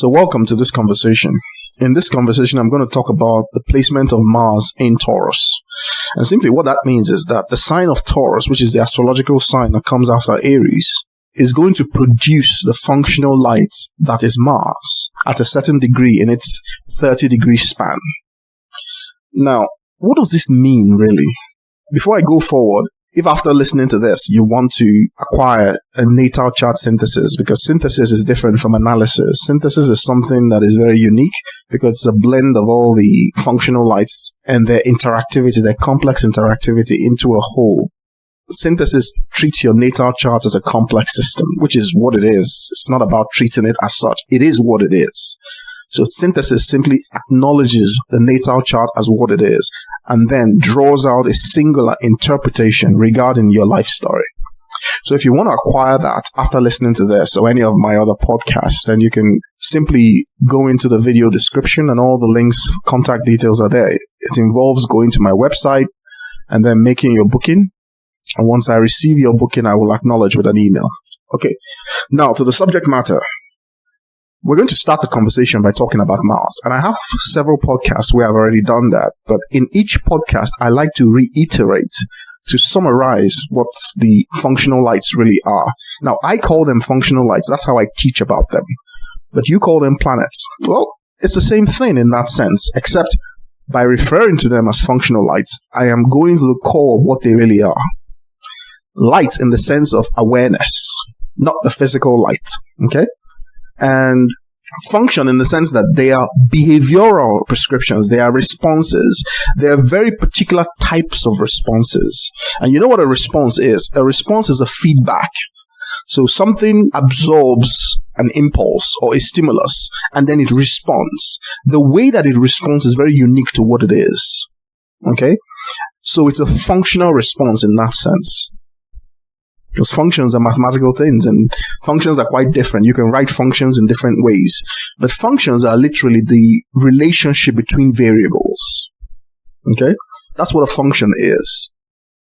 So welcome to this conversation. In this conversation, I'm going to talk about the placement of Mars in Taurus. And simply what that means is that the sign of Taurus, which is the astrological sign that comes after Aries, is going to produce the functional light that is Mars at a certain degree in its 30-degree span. Now, what does this mean, really? Before I go forward, if after listening to this, you want to acquire a natal chart synthesis, because synthesis is different from analysis. Synthesis is something that is very unique because it's a blend of all the functional lights and their interactivity, their complex interactivity into a whole. Synthesis treats your natal chart as a complex system, which is what it is. It's not about treating it as such. It is what it is. So synthesis simply acknowledges the natal chart as what it is, and then draws out a singular interpretation regarding your life story. So if you want to acquire that after listening to this or any of my other podcasts, then you can simply go into the video description and all the links, contact details are there. It involves going to my website and then making your booking. And once I receive your booking, I will acknowledge with an email. Okay. Now to the subject matter. We're going to start the conversation by talking about Mars. And I have several podcasts where I've already done that. But in each podcast, I like to reiterate, to summarize what the functional lights really are. Now, I call them functional lights. That's how I teach about them. But you call them planets. Well, it's the same thing in that sense, except by referring to them as functional lights, I am going to the core of what they really are. Light in the sense of awareness, not the physical light. Okay? And function in the sense that they are behavioral prescriptions, they are responses, they are very particular types of responses. And you know what a response is? A response is a feedback. So something absorbs an impulse or a stimulus, and then it responds. The way that it responds is very unique to what it is. Okay? So it's a functional response in that sense. Because functions are mathematical things, and functions are quite different. You can write functions in different ways. But functions are literally the relationship between variables. Okay? That's what a function is.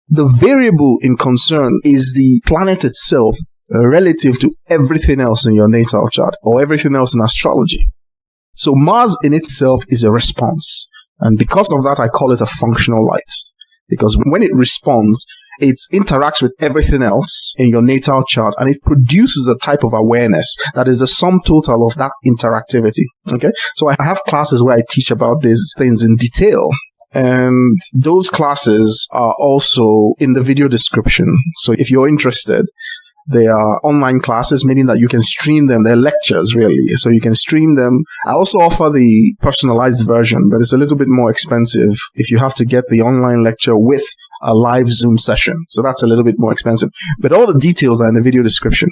The variable in concern is the planet itself relative to everything else in your natal chart or everything else in astrology. So Mars in itself is a response. And because of that, I call it a functional light. Because when it responds, it interacts with everything else in your natal chart, and it produces a type of awareness that is the sum total of that interactivity. Okay? So I have classes where I teach about these things in detail, and those classes are also in the video description. So if you're interested, they are online classes, meaning that you can stream them. They're lectures, really. So you can stream them. I also offer the personalized version, but it's a little bit more expensive if you have to get the online lecture with a live Zoom session. So that's a little bit more expensive. But all the details are in the video description.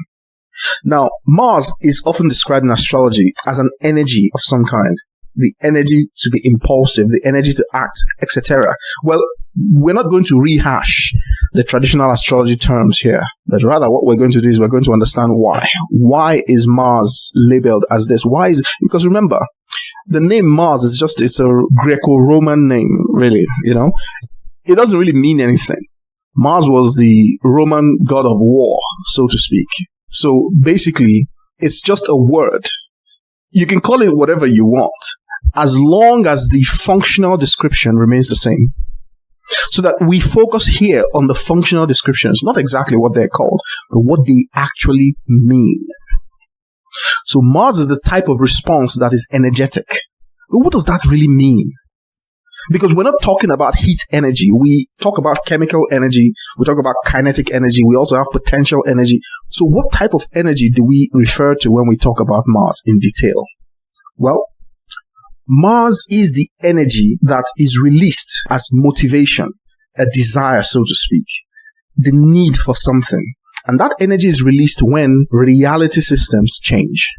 Now, Mars is often described in astrology as an energy of some kind. The energy to be impulsive, the energy to act, etc. Well, we're not going to rehash the traditional astrology terms here, but rather what we're going to do is we're going to understand why. Why is Mars labeled as this? Why is it? Because remember, the name Mars is it's a Greco-Roman name, really, you know. It doesn't really mean anything. Mars was the Roman god of war, so to speak. So basically, it's just a word. You can call it whatever you want, as long as the functional description remains the same. So that we focus here on the functional descriptions, not exactly what they're called, but what they actually mean. So Mars is the type of response that is energetic. But what does that really mean? Because we're not talking about heat energy. We talk about chemical energy. We talk about kinetic energy. We also have potential energy. So what type of energy do we refer to when we talk about Mars in detail? Well, Mars is the energy that is released as motivation, a desire, so to speak, the need for something. And that energy is released when reality systems change.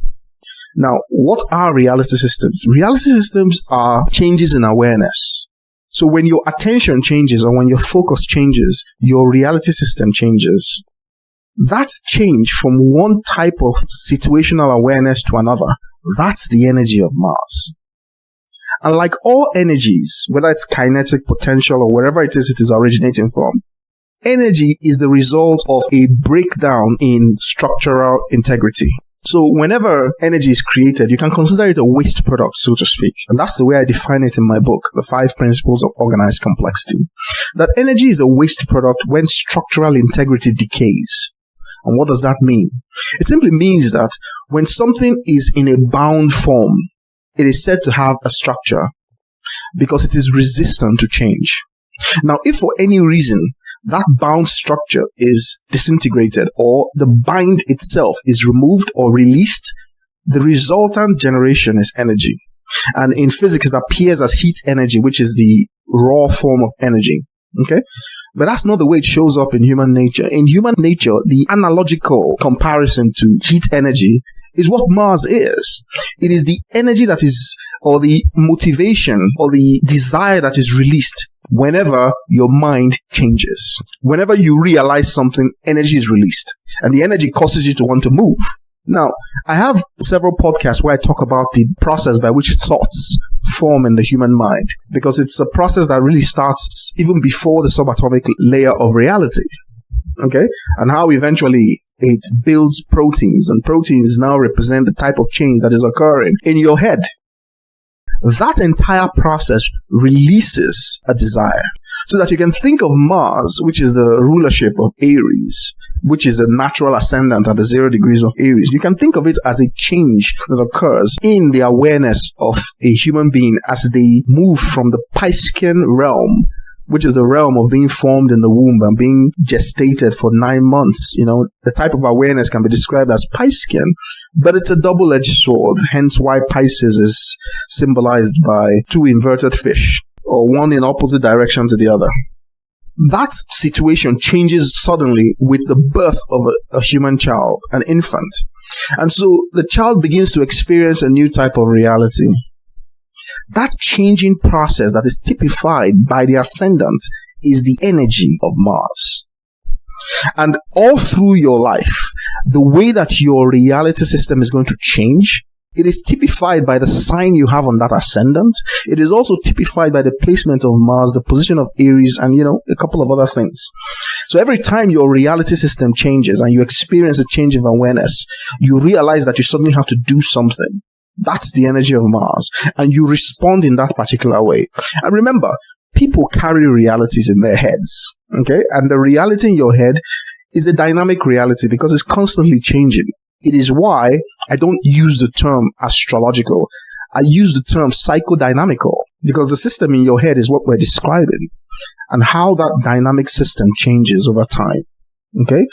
Now, what are reality systems? Reality systems are changes in awareness. So when your attention changes or when your focus changes, your reality system changes. That change from one type of situational awareness to another, that's the energy of Mars. And like all energies, whether it's kinetic, potential, or wherever it is originating from, energy is the result of a breakdown in structural integrity. So whenever energy is created, you can consider it a waste product, so to speak. And that's the way I define it in my book, The 5 Principles of Organized Complexity. That energy is a waste product when structural integrity decays. And what does that mean? It simply means that when something is in a bound form, it is said to have a structure because it is resistant to change. Now, if for any reason that bound structure is disintegrated or the bind itself is removed or released, the resultant generation is energy. And in physics, it appears as heat energy, which is the raw form of energy. Okay? But that's not the way it shows up in human nature. In human nature, the analogical comparison to heat energy is what Mars is. It is the energy that is, or the motivation, or the desire that is released whenever your mind changes. Whenever you realize something, energy is released. And the energy causes you to want to move. Now, I have several podcasts where I talk about the process by which thoughts form in the human mind, because it's a process that really starts even before the subatomic layer of reality. Okay? And how eventually it builds proteins, and proteins now represent the type of change that is occurring in your head. That entire process releases a desire. So that you can think of Mars, which is the rulership of Aries, which is a natural ascendant at the 0 degrees of Aries. You can think of it as a change that occurs in the awareness of a human being as they move from the Piscean realm, which is the realm of being formed in the womb and being gestated for 9 months. You know, the type of awareness can be described as Piscean, but it's a double-edged sword, hence why Pisces is symbolized by 2 inverted fish, or one in opposite direction to the other. That situation changes suddenly with the birth of a human child, an infant. And so the child begins to experience a new type of reality. That changing process that is typified by the ascendant is the energy of Mars. And all through your life, the way that your reality system is going to change, it is typified by the sign you have on that ascendant. It is also typified by the placement of Mars, the position of Aries, and, a couple of other things. So every time your reality system changes and you experience a change of awareness, you realize that you suddenly have to do something. That's the energy of Mars. And you respond in that particular way. And remember, people carry realities in their heads. Okay? And the reality in your head is a dynamic reality because it's constantly changing. It is why I don't use the term astrological. I use the term psychodynamical, because the system in your head is what we're describing and how that dynamic system changes over time. Okay?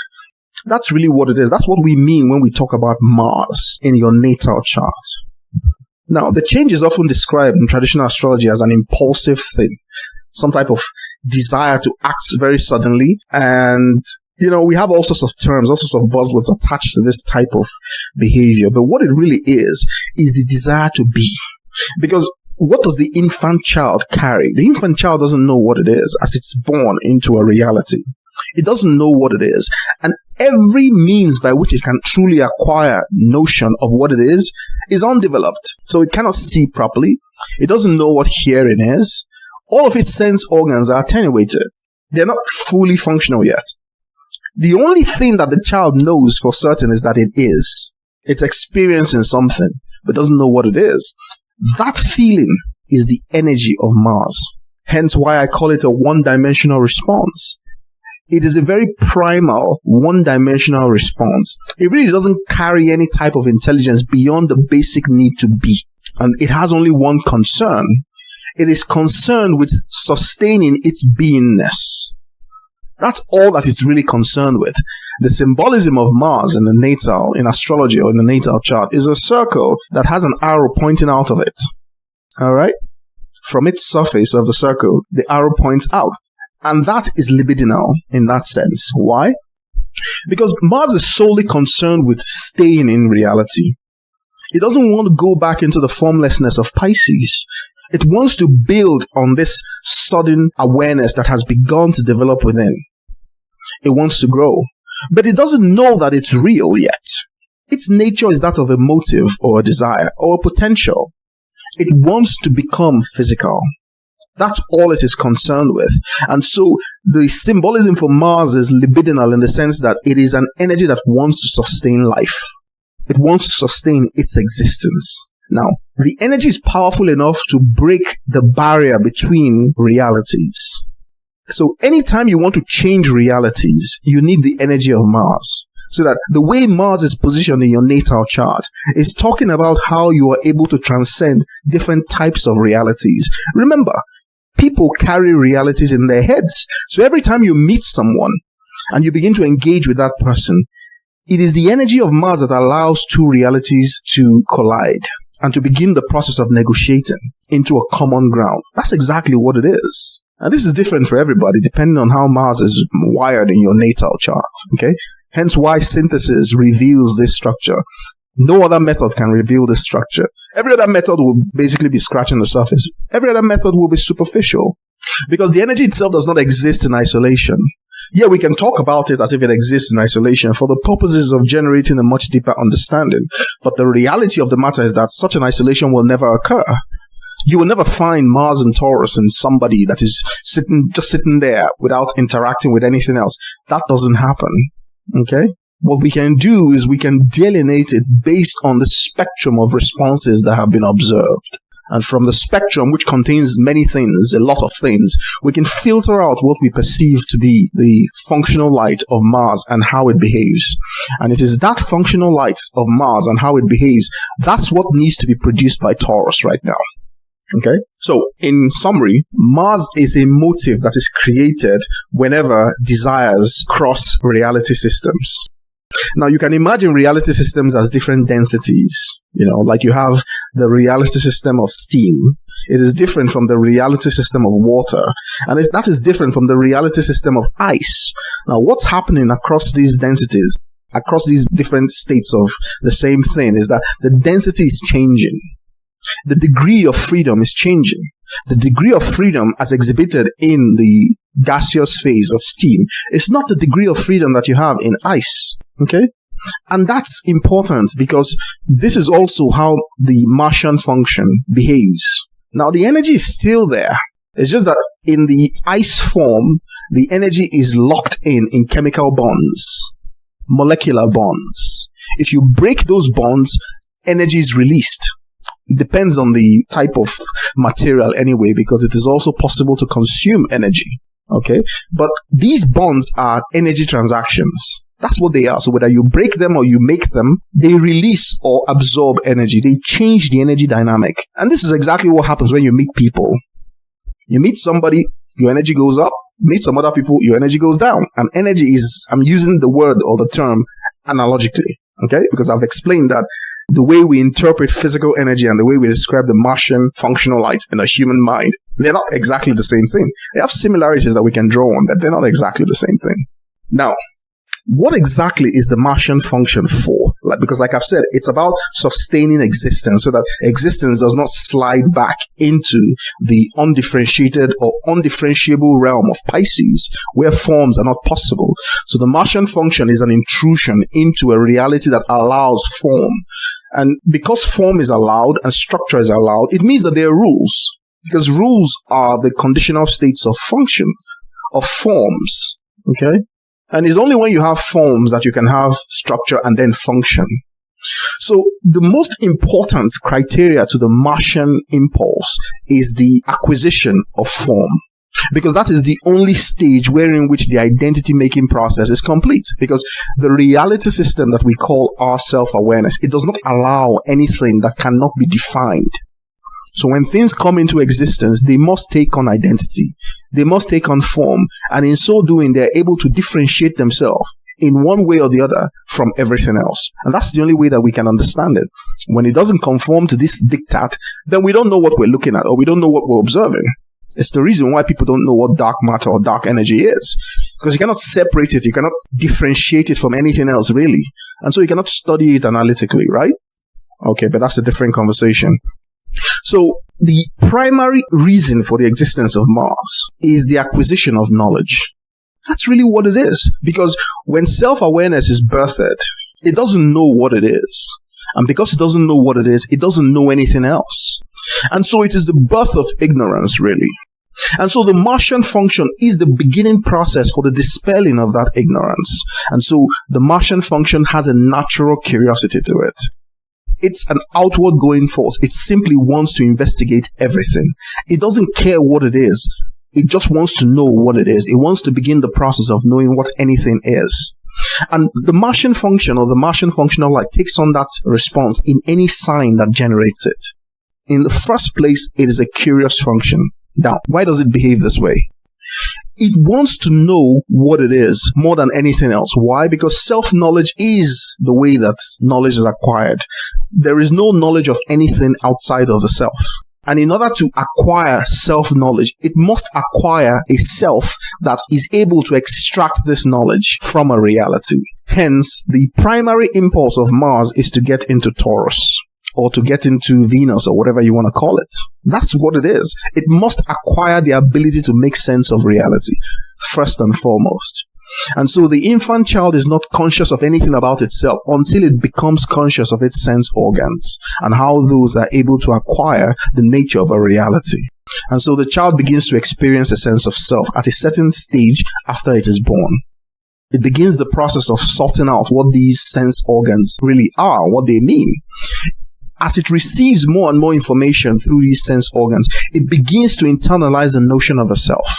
That's really what it is. That's what we mean when we talk about Mars in your natal chart. Now, the change is often described in traditional astrology as an impulsive thing, some type of desire to act very suddenly. And, we have all sorts of terms, all sorts of buzzwords attached to this type of behavior. But what it really is the desire to be. Because what does the infant child carry? The infant child doesn't know what it is as it's born into a reality. It doesn't know what it is. And every means by which it can truly acquire notion of what it is undeveloped. So it cannot see properly. It doesn't know what hearing is. All of its sense organs are attenuated. They're not fully functional yet. The only thing that the child knows for certain is that it is. It's experiencing something, but doesn't know what it is. That feeling is the energy of Mars. Hence why I call it a one-dimensional response. It is a very primal, one-dimensional response. It really doesn't carry any type of intelligence beyond the basic need to be. And it has only one concern. It is concerned with sustaining its beingness. That's all that it's really concerned with. The symbolism of Mars in the natal, in astrology or in the natal chart, is a circle that has an arrow pointing out of it. Alright? From its surface of the circle, the arrow points out. And that is libidinal in that sense. Why? Because Mars is solely concerned with staying in reality. It doesn't want to go back into the formlessness of Pisces. It wants to build on this sudden awareness that has begun to develop within. It wants to grow. But it doesn't know that it's real yet. Its nature is that of a motive or a desire or a potential. It wants to become physical. That's all it is concerned with. And so the symbolism for Mars is libidinal in the sense that it is an energy that wants to sustain life. It wants to sustain its existence. Now, the energy is powerful enough to break the barrier between realities. So anytime you want to change realities, you need the energy of Mars. So that the way Mars is positioned in your natal chart is talking about how you are able to transcend different types of realities. Remember, people carry realities in their heads. So every time you meet someone and you begin to engage with that person, it is the energy of Mars that allows two realities to collide and to begin the process of negotiating into a common ground. That's exactly what it is. And this is different for everybody depending on how Mars is wired in your natal chart. Okay? Hence why synthesis reveals this structure. No other method can reveal this structure. Every other method will basically be scratching the surface. Every other method will be superficial because the energy itself does not exist in isolation. Yeah, we can talk about it as if it exists in isolation for the purposes of generating a much deeper understanding. But the reality of the matter is that such an isolation will never occur. You will never find Mars and Taurus in somebody that is just sitting there without interacting with anything else. That doesn't happen. Okay? What we can do is we can delineate it based on the spectrum of responses that have been observed. And from the spectrum, which contains many things, a lot of things, we can filter out what we perceive to be the functional light of Mars and how it behaves. And it is that functional light of Mars and how it behaves, that's what needs to be produced by Taurus right now. Okay? So, in summary, Mars is a motive that is created whenever desires cross reality systems. Now, you can imagine reality systems as different densities. Like you have the reality system of steam. It is different from the reality system of water. And that is different from the reality system of ice. Now, what's happening across these densities, across these different states of the same thing, is that the density is changing. The degree of freedom is changing. The degree of freedom as exhibited in the gaseous phase of steam is not the degree of freedom that you have in ice. Okay? And that's important because this is also how the Martian function behaves. Now, the energy is still there. It's just that in the ice form, the energy is locked in chemical bonds, molecular bonds. If you break those bonds, energy is released. It depends on the type of material anyway, because it is also possible to consume energy. Okay? But these bonds are energy transactions. That's what they are. So whether you break them or you make them, they release or absorb energy. They change the energy dynamic. And this is exactly what happens when you meet people. You meet somebody, your energy goes up. Meet some other people, your energy goes down. And energy is, I'm using the word or the term analogically. Okay? Because I've explained that the way we interpret physical energy and the way we describe the Martian functional light in a human mind, they're not exactly the same thing. They have similarities that we can draw on, but they're not exactly the same thing. Now, what exactly is the Martian function for? Because like I've said, it's about sustaining existence so that existence does not slide back into the undifferentiated or undifferentiable realm of Pisces, where forms are not possible. So the Martian function is an intrusion into a reality that allows form. And because form is allowed and structure is allowed, it means that there are rules. Because rules are the conditional states of functions, of forms. Okay? And it's only when you have forms that you can have structure and then function. So the most important criteria to the Martian impulse is the acquisition of form. Because that is the only stage wherein which the identity-making process is complete. Because the reality system that we call our self-awareness, it does not allow anything that cannot be defined. So when things come into existence, they must take on identity. They must take on form. And in so doing, they're able to differentiate themselves in one way or the other from everything else. And that's the only way that we can understand it. When it doesn't conform to this diktat, then we don't know what we're looking at or we don't know what we're observing. It's the reason why people don't know what dark matter or dark energy is. Because you cannot separate it. You cannot differentiate it from anything else, really. And so you cannot study it analytically, right? Okay, but that's a different conversation. So the primary reason for the existence of Mars is the acquisition of knowledge. That's really what it is. Because when self-awareness is birthed, it doesn't know what it is. And because it doesn't know what it is, it doesn't know anything else. And so it is the birth of ignorance, really. And so the Martian function is the beginning process for the dispelling of that ignorance. And so the Martian function has a natural curiosity to it. It's an outward going force. It simply wants to investigate everything. It doesn't care what it is. It just wants to know what it is. It wants to begin the process of knowing what anything is. And the Martian function or the Martian functional light takes on that response in any sign that generates it. In the first place, it is a curious function. Now, why does it behave this way? It wants to know what it is more than anything else. Why? Because self-knowledge is the way that knowledge is acquired. There is no knowledge of anything outside of the self. And in order to acquire self-knowledge, it must acquire a self that is able to extract this knowledge from a reality. Hence, the primary impulse of Mars is to get into Taurus, or to get into Venus, or whatever you want to call it. That's what it is. It must acquire the ability to make sense of reality, first and foremost. And so the infant child is not conscious of anything about itself until it becomes conscious of its sense organs and how those are able to acquire the nature of a reality. And so the child begins to experience a sense of self at a certain stage after it is born. It begins the process of sorting out what these sense organs really are, what they mean. As it receives more and more information through these sense organs, it begins to internalize the notion of a self.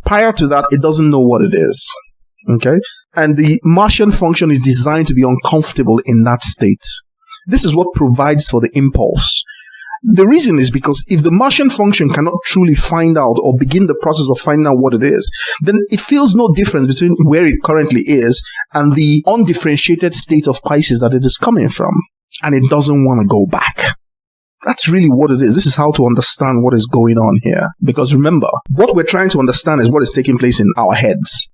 Prior to that, it doesn't know what it is. Okay? And the Martian function is designed to be uncomfortable in that state. This is what provides for the impulse. The reason is because if the Martian function cannot truly find out or begin the process of finding out what it is, then it feels no difference between where it currently is and the undifferentiated state of Pisces that it is coming from. And it doesn't want to go back. That's really what it is. This is how to understand what is going on here. Because remember, what we're trying to understand is what is taking place in our heads.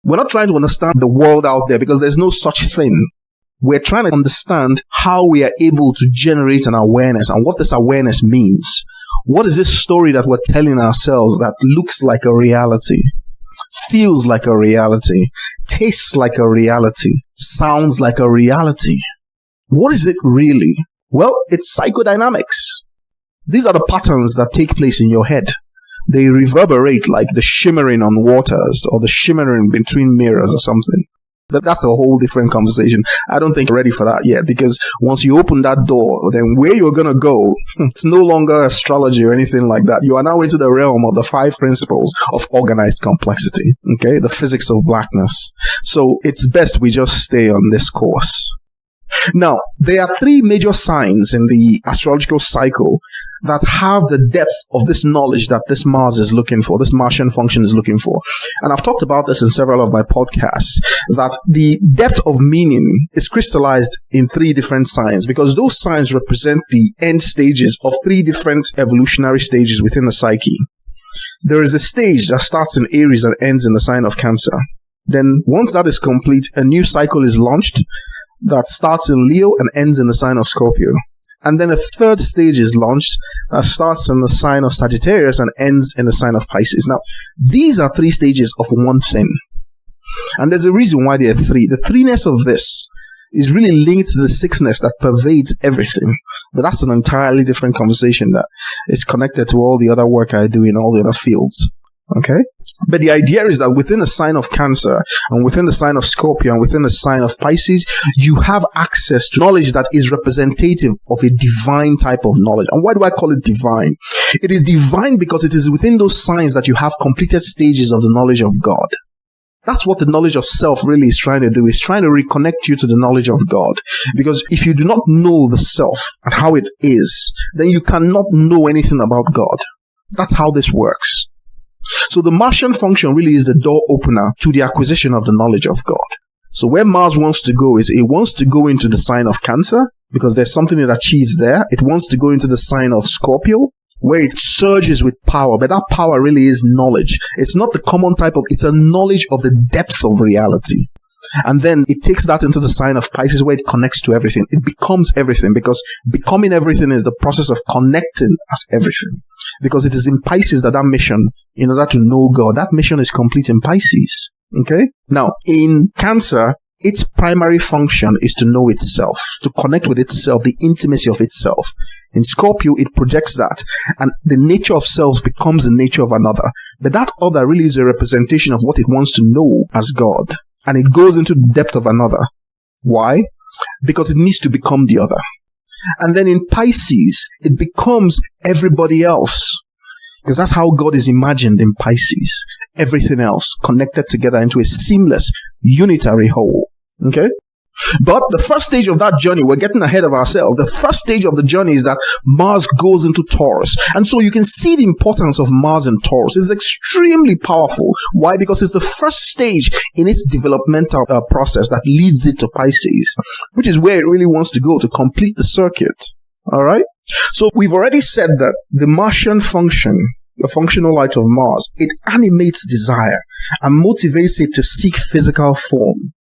We're not trying to understand the world out there because there's no such thing. We're trying to understand how we are able to generate an awareness and what this awareness means. What is this story that we're telling ourselves that looks like a reality, feels like a reality, tastes like a reality, sounds like a reality? What is it really? Well, it's psychodynamics. These are the patterns that take place in your head. They reverberate like the shimmering on waters or the shimmering between mirrors or something. That's a whole different conversation. I don't think you're ready for that yet, because once you open that door, then where you're going to go, it's no longer astrology or anything like that. You are now into the realm of the 5 principles of organized complexity, okay? The physics of blackness. So it's best we just stay on this course. Now, there are 3 major signs in the astrological cycle that have the depths of this knowledge that this Mars is looking for, this Martian function is looking for. And I've talked about this in several of my podcasts, that the depth of meaning is crystallized in 3 different signs, because those signs represent the end stages of 3 different evolutionary stages within the psyche. There is a stage that starts in Aries and ends in the sign of Cancer. Then once that is complete, a new cycle is launched that starts in Leo and ends in the sign of Scorpio. And then a 3rd stage is launched that starts in the sign of Sagittarius and ends in the sign of Pisces. Now, these are 3 stages of one thing. And there's a reason why there are 3. The 3-ness of this is really linked to the 6-ness that pervades everything. But that's an entirely different conversation that is connected to all the other work I do in all the other fields. Okay? But the idea is that within the sign of Cancer and within the sign of Scorpio and within the sign of Pisces, you have access to knowledge that is representative of a divine type of knowledge. And why do I call it divine? It is divine because it is within those signs that you have completed stages of the knowledge of God. That's what the knowledge of self really is trying to do. It's trying to reconnect you to the knowledge of God. Because if you do not know the self and how it is, then you cannot know anything about God. That's how this works. So the Martian function really is the door opener to the acquisition of the knowledge of God. So where Mars wants to go is it wants to go into the sign of Cancer because there's something it achieves there. It wants to go into the sign of Scorpio where it surges with power, but that power really is knowledge. It's not the common type of, it's a knowledge of the depth of reality. And then it takes that into the sign of Pisces where it connects to everything. It becomes everything because becoming everything is the process of connecting as everything. Because it is in Pisces that mission, in order to know God, that mission is complete in Pisces. Okay? Now, in Cancer, its primary function is to know itself, to connect with itself, the intimacy of itself. In Scorpio, it projects that, and the nature of self becomes the nature of another. But that other really is a representation of what it wants to know as God, and it goes into the depth of another. Why? Because it needs to become the other. And then in Pisces, it becomes everybody else. Because that's how God is imagined in Pisces. Everything else connected together into a seamless, unitary whole. Okay? But the first stage of that journey, we're getting ahead of ourselves. The first stage of the journey is that Mars goes into Taurus. And so you can see the importance of Mars in Taurus. It's extremely powerful. Why? Because it's the first stage in its developmental process that leads it to Pisces, which is where it really wants to go to complete the circuit. All right? So we've already said that the Martian function, the functional light of Mars, it animates desire and motivates it to seek physical form.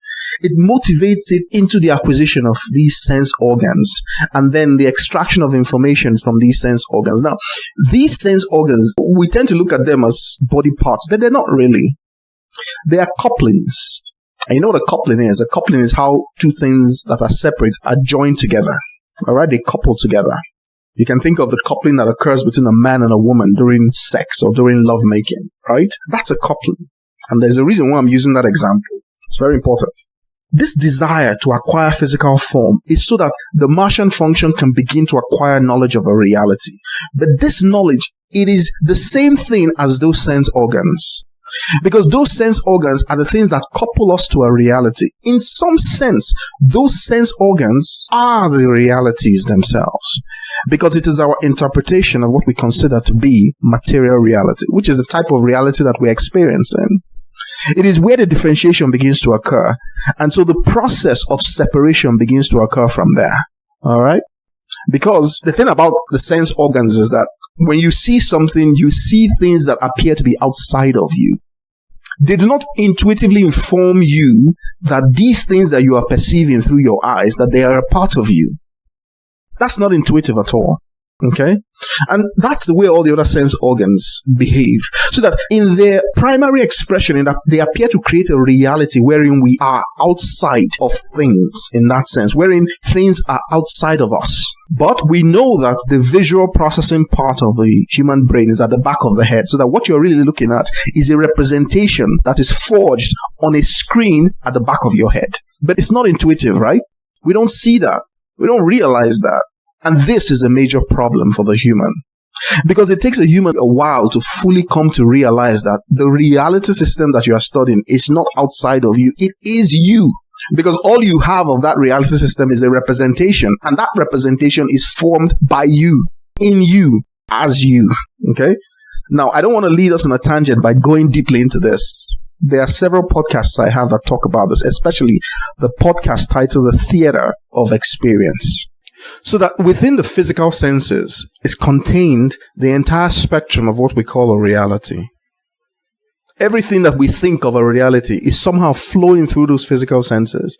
It motivates it into the acquisition of these sense organs and then the extraction of information from these sense organs. Now, these sense organs, we tend to look at them as body parts, but they're not really. They are couplings. And you know what a coupling is? A coupling is how two things that are separate are joined together. All right? They couple together. You can think of the coupling that occurs between a man and a woman during sex or during lovemaking, right? That's a coupling. And there's a reason why I'm using that example. It's very important. This desire to acquire physical form is so that the Martian function can begin to acquire knowledge of a reality. But this knowledge, it is the same thing as those sense organs. Because those sense organs are the things that couple us to a reality. In some sense, those sense organs are the realities themselves. Because it is our interpretation of what we consider to be material reality, which is the type of reality that we're experiencing. It is where the differentiation begins to occur. And so the process of separation begins to occur from there. All right? Because the thing about the sense organs is that when you see something, you see things that appear to be outside of you. They do not intuitively inform you that these things that you are perceiving through your eyes, that they are a part of you. That's not intuitive at all. Okay? And that's the way all the other sense organs behave. So that in their primary expression, they appear to create a reality wherein we are outside of things, in that sense, wherein things are outside of us. But we know that the visual processing part of the human brain is at the back of the head, so that what you're really looking at is a representation that is forged on a screen at the back of your head. But it's not intuitive, right? We don't see that. We don't realize that. And this is a major problem for the human. Because it takes a human a while to fully come to realize that the reality system that you are studying is not outside of you. It is you. Because all you have of that reality system is a representation. And that representation is formed by you, in you, as you. Okay? Now, I don't want to lead us on a tangent by going deeply into this. There are several podcasts I have that talk about this, especially the podcast titled The Theater of Experience. So that within the physical senses is contained the entire spectrum of what we call a reality. Everything that we think of a reality is somehow flowing through those physical senses.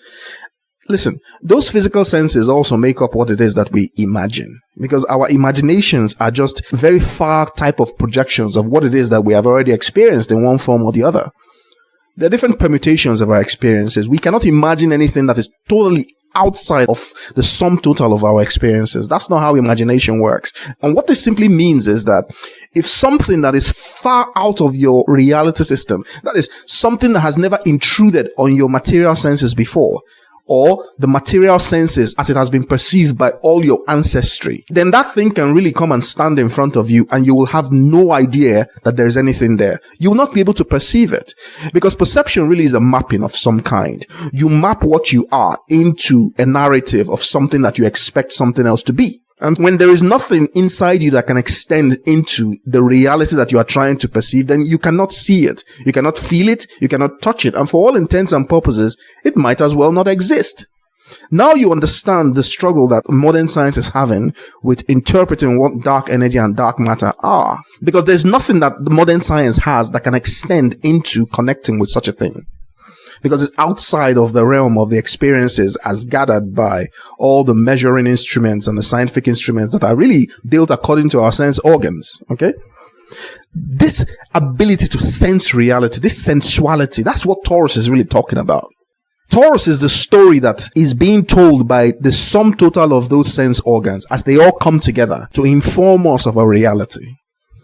Listen, those physical senses also make up what it is that we imagine. Because our imaginations are just very far type of projections of what it is that we have already experienced in one form or the other. There are different permutations of our experiences. We cannot imagine anything that is totally outside of the sum total of our experiences. That's not how imagination works. And what this simply means is that if something that is far out of your reality system, that is something that has never intruded on your material senses before, or the material senses as it has been perceived by all your ancestry, then that thing can really come and stand in front of you and you will have no idea that there is anything there. You will not be able to perceive it because perception really is a mapping of some kind. You map what you are into a narrative of something that you expect something else to be. And when there is nothing inside you that can extend into the reality that you are trying to perceive, then you cannot see it. You cannot feel it. You cannot touch it. And for all intents and purposes, it might as well not exist. Now you understand the struggle that modern science is having with interpreting what dark energy and dark matter are. Because there's nothing that the modern science has that can extend into connecting with such a thing. Because it's outside of the realm of the experiences as gathered by all the measuring instruments and the scientific instruments that are really built according to our sense organs. Okay? This ability to sense reality, this sensuality, that's what Taurus is really talking about. Taurus is the story that is being told by the sum total of those sense organs as they all come together to inform us of a reality.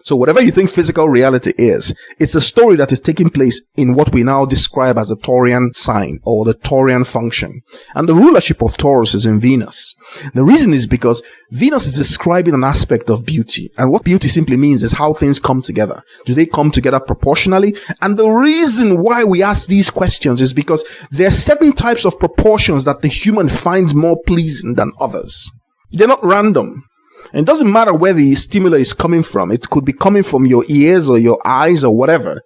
So whatever you think physical reality is, it's a story that is taking place in what we now describe as the Taurean sign or the Taurean function. And the rulership of Taurus is in Venus. The reason is because Venus is describing an aspect of beauty. And what beauty simply means is how things come together. Do they come together proportionally? And the reason why we ask these questions is because there are certain types of proportions that the human finds more pleasing than others. They're not random. And it doesn't matter where the stimuli is coming from. It could be coming from your ears or your eyes or whatever.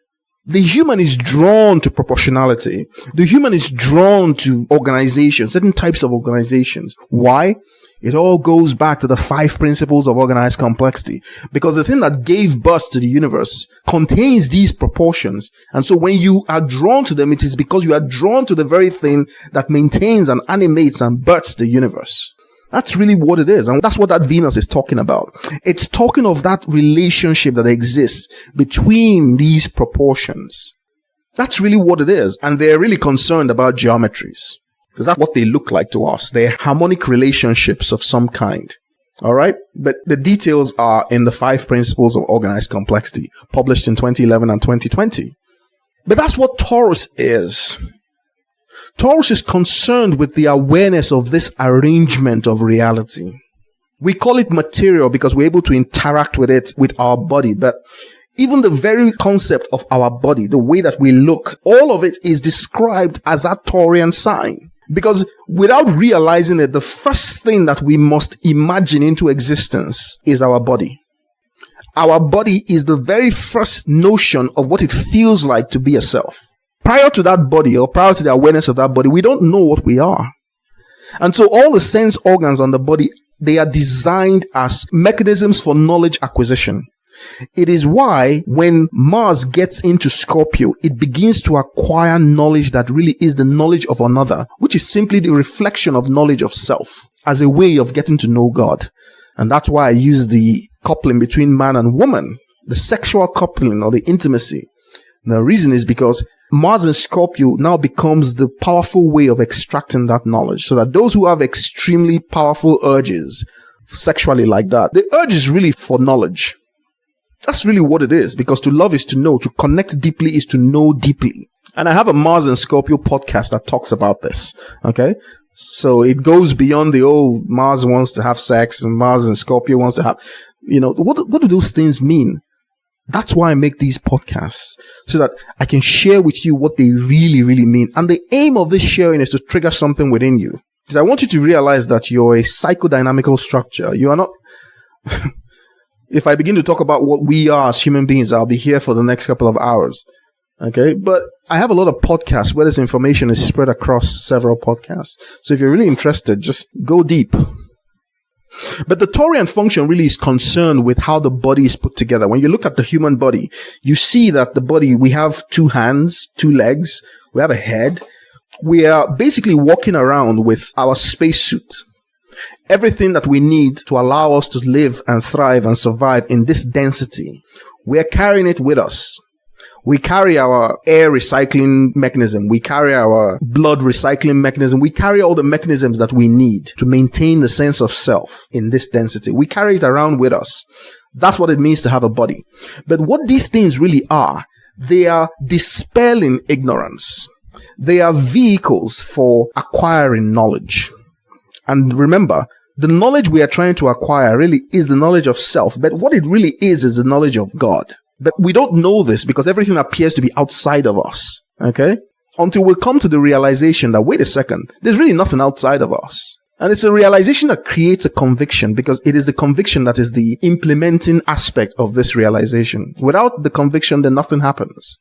The human is drawn to proportionality. The human is drawn to organizations, certain types of organizations. Why? It all goes back to the 5 principles of organized complexity. Because the thing that gave birth to the universe contains these proportions. And so when you are drawn to them, it is because you are drawn to the very thing that maintains and animates and births the universe. That's really what it is. And that's what that Venus is talking about. It's talking of that relationship that exists between these proportions. That's really what it is. And they're really concerned about geometries. Because that's what they look like to us. They're harmonic relationships of some kind. All right? But the details are in the 5 principles of organized complexity, published in 2011 and 2020. But that's what Taurus is. Taurus is concerned with the awareness of this arrangement of reality. We call it material because we're able to interact with it with our body. But even the very concept of our body, the way that we look, all of it is described as that Taurean sign. Because without realizing it, the first thing that we must imagine into existence is our body. Our body is the very first notion of what it feels like to be a self. Prior to that body or prior to the awareness of that body, we don't know what we are. And so all the sense organs on the body, they are designed as mechanisms for knowledge acquisition. It is why when Mars gets into Scorpio, it begins to acquire knowledge that really is the knowledge of another, which is simply the reflection of knowledge of self as a way of getting to know God. And that's why I use the coupling between man and woman, the sexual coupling or the intimacy. And the reason is because Mars in Scorpio now becomes the powerful way of extracting that knowledge, so that those who have extremely powerful urges sexually like that, the urge is really for knowledge. That's really what it is, because to love is to know, to connect deeply is to know deeply. And I have a Mars and Scorpio podcast that talks about this. Okay. So it goes beyond the old Mars wants to have sex and Mars and Scorpio wants to have, what do those things mean? That's why I make these podcasts, so that I can share with you what they really, really mean. And the aim of this sharing is to trigger something within you. Because I want you to realize that you're a psychodynamical structure. You are not... If I begin to talk about what we are as human beings, I'll be here for the next couple of hours. Okay? But I have a lot of podcasts where this information is spread across several podcasts. So if you're really interested, just go deep. But the Taurean function really is concerned with how the body is put together. When you look at the human body, you see that the body, we have 2 hands, 2 legs, we have a head. We are basically walking around with our spacesuit. Everything that we need to allow us to live and thrive and survive in this density, we are carrying it with us. We carry our air recycling mechanism. We carry our blood recycling mechanism. We carry all the mechanisms that we need to maintain the sense of self in this density. We carry it around with us. That's what it means to have a body. But what these things really are, they are dispelling ignorance. They are vehicles for acquiring knowledge. And remember, the knowledge we are trying to acquire really is the knowledge of self. But what it really is the knowledge of God. But we don't know this because everything appears to be outside of us. Okay? Until we come to the realization that, wait a second, there's really nothing outside of us. And it's a realization that creates a conviction, because it is the conviction that is the implementing aspect of this realization. Without the conviction, then nothing happens.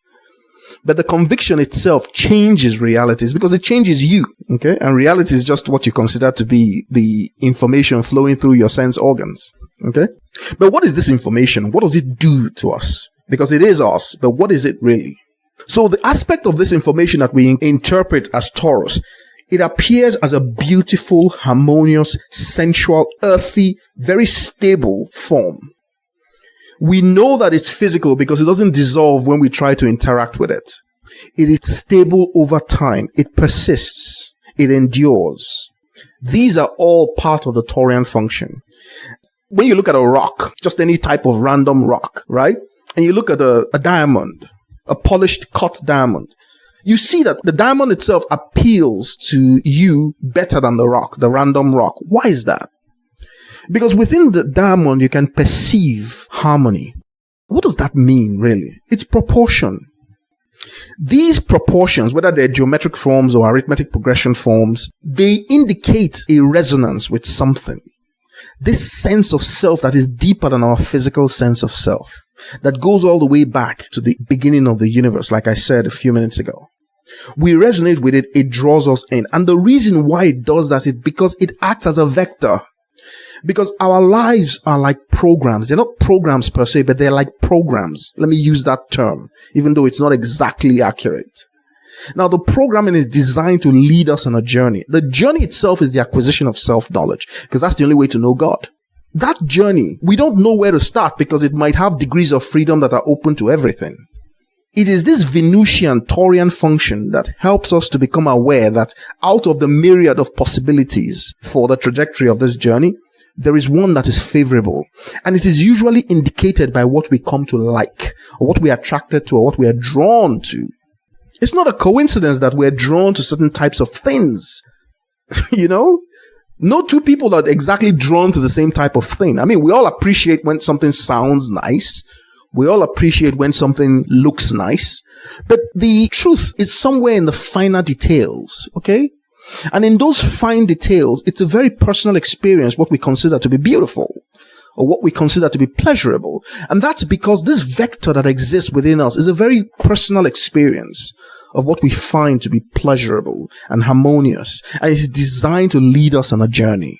But the conviction itself changes realities because it changes you. Okay? And reality is just what you consider to be the information flowing through your sense organs. Okay? But what is this information? What does it do to us? Because it is us, but what is it really? So the aspect of this information that we interpret as Taurus, it appears as a beautiful, harmonious, sensual, earthy, very stable form. We know that it's physical because it doesn't dissolve when we try to interact with it. It is stable over time. It persists. It endures. These are all part of the Taurean function. When you look at a rock, just any type of random rock, right? And you look at a diamond, a polished cut diamond, you see that the diamond itself appeals to you better than the rock, the random rock. Why is that? Because within the diamond, you can perceive harmony. What does that mean, really? It's proportion. These proportions, whether they're geometric forms or arithmetic progression forms, they indicate a resonance with something. This sense of self that is deeper than our physical sense of self, that goes all the way back to the beginning of the universe, like I said a few minutes ago. We resonate with it, it draws us in. And the reason why it does that is because it acts as a vector. Because our lives are like programs. They're not programs per se, but they're like programs. Let me use that term, even though it's not exactly accurate. Now, the programming is designed to lead us on a journey. The journey itself is the acquisition of self-knowledge, because that's the only way to know God. That journey, we don't know where to start because it might have degrees of freedom that are open to everything. It is this Venusian Taurean function that helps us to become aware that out of the myriad of possibilities for the trajectory of this journey, there is one that is favorable. And it is usually indicated by what we come to like, or what we are attracted to, or what we are drawn to. It's not a coincidence that we're drawn to certain types of things. You know? No two people are exactly drawn to the same type of thing. I mean, we all appreciate when something sounds nice. We all appreciate when something looks nice. But the truth is somewhere in the finer details, okay? And in those fine details, it's a very personal experience, what we consider to be beautiful, or what we consider to be pleasurable. And that's because this vector that exists within us is a very personal experience of what we find to be pleasurable and harmonious. And it's designed to lead us on a journey.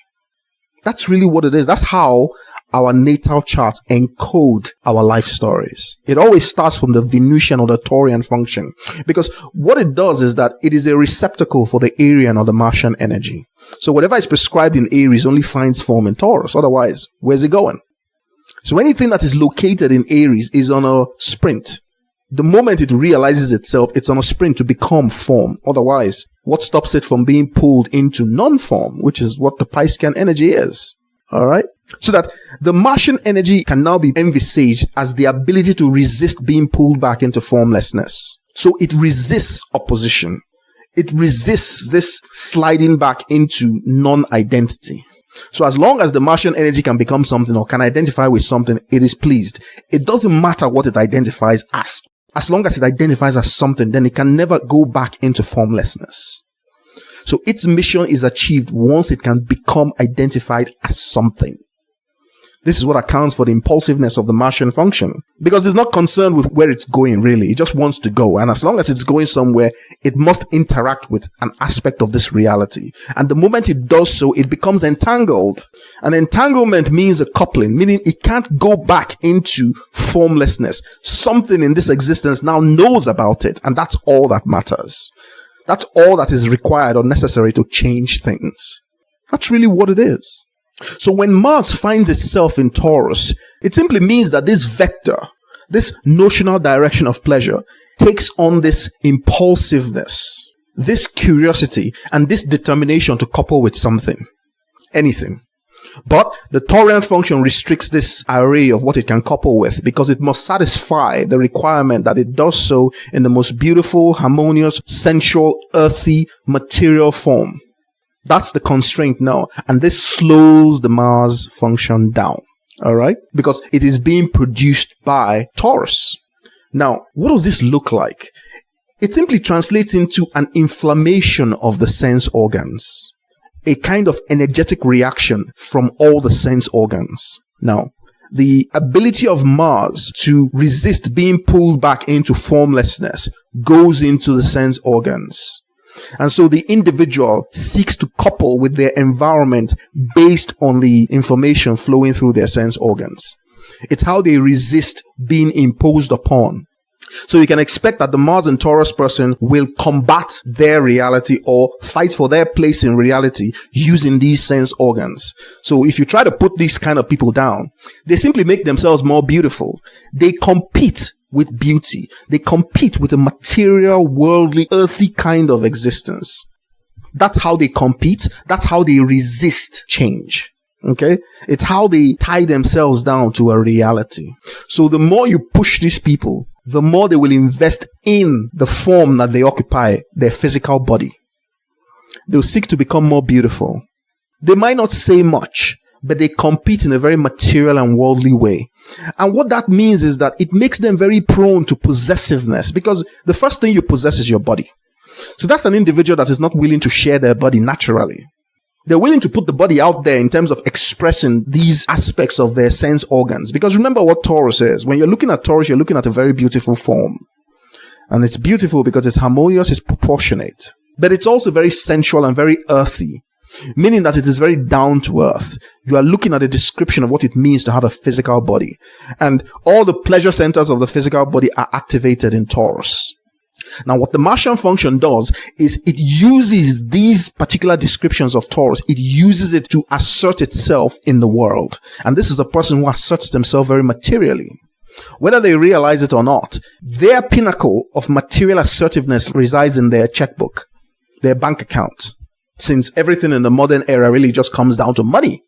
That's really what it is. That's how our natal charts encode our life stories. It always starts from the Venusian or the Taurian function, because what it does is that it is a receptacle for the Arian or the Martian energy. So whatever is prescribed in Aries only finds form in Taurus. Otherwise, where's it going? So anything that is located in Aries is on a sprint. The moment it realizes itself, it's on a sprint to become form. Otherwise, what stops it from being pulled into non-form, which is what the Piscean energy is? All right. So that the Martian energy can now be envisaged as the ability to resist being pulled back into formlessness. So it resists opposition. It resists this sliding back into non-identity. So as long as the Martian energy can become something or can identify with something, it is pleased. It doesn't matter what it identifies as. As long as it identifies as something, then it can never go back into formlessness. So its mission is achieved once it can become identified as something. This is what accounts for the impulsiveness of the Martian function, because it's not concerned with where it's going, really. It just wants to go. And as long as it's going somewhere, it must interact with an aspect of this reality. And the moment it does so, it becomes entangled. An entanglement means a coupling, meaning it can't go back into formlessness. Something in this existence now knows about it, and that's all that matters. That's all that is required or necessary to change things. That's really what it is. So when Mars finds itself in Taurus, it simply means that this vector, this notional direction of pleasure, takes on this impulsiveness, this curiosity, and this determination to couple with something, anything. But the Taurian function restricts this array of what it can couple with, because it must satisfy the requirement that it does so in the most beautiful, harmonious, sensual, earthy, material form. That's the constraint now. And this slows the Mars function down. All right? Because it is being produced by Taurus. Now, what does this look like? It simply translates into an inflammation of the sense organs. A kind of energetic reaction from all the sense organs. Now, the ability of Mars to resist being pulled back into formlessness goes into the sense organs. And so the individual seeks to couple with their environment based on the information flowing through their sense organs. It's how they resist being imposed upon. So you can expect that the Mars and Taurus person will combat their reality or fight for their place in reality using these sense organs. So if you try to put these kind of people down, they simply make themselves more beautiful. They compete with beauty. They compete with a material, worldly, earthy kind of existence. That's how they compete. That's how they resist change. Okay? It's how they tie themselves down to a reality. So the more you push these people, the more they will invest in the form that they occupy, their physical body. They'll seek to become more beautiful. They might not say much, but they compete in a very material and worldly way. And what that means is that it makes them very prone to possessiveness, because the first thing you possess is your body. So that's an individual that is not willing to share their body naturally. They're willing to put the body out there in terms of expressing these aspects of their sense organs. Because remember what Taurus is. When you're looking at Taurus, you're looking at a very beautiful form. And it's beautiful because it's harmonious, it's proportionate. But it's also very sensual and very earthy, meaning that it is very down to earth. You are looking at a description of what it means to have a physical body. And all the pleasure centers of the physical body are activated in Taurus. Now, what the Martian function does is it uses these particular descriptions of Taurus. It uses it to assert itself in the world. And this is a person who asserts themselves very materially. Whether they realize it or not, their pinnacle of material assertiveness resides in their checkbook, their bank account. Since everything in the modern era really just comes down to money.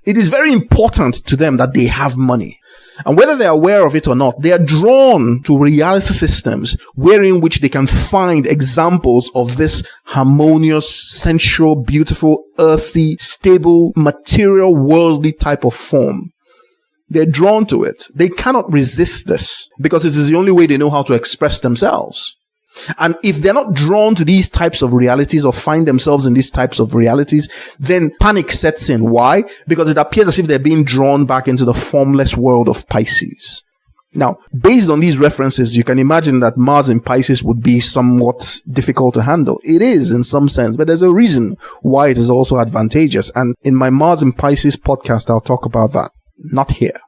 It is very important to them that they have money. And whether they're aware of it or not, they are drawn to reality systems wherein which they can find examples of this harmonious, sensual, beautiful, earthy, stable, material, worldly type of form. They're drawn to it. They cannot resist this because it is the only way they know how to express themselves. And if they're not drawn to these types of realities or find themselves in these types of realities, then panic sets in. Why? Because it appears as if they're being drawn back into the formless world of Pisces. Now, based on these references, you can imagine that Mars in Pisces would be somewhat difficult to handle. It is in some sense, but there's a reason why it is also advantageous. And in my Mars in Pisces podcast, I'll talk about that. Not here.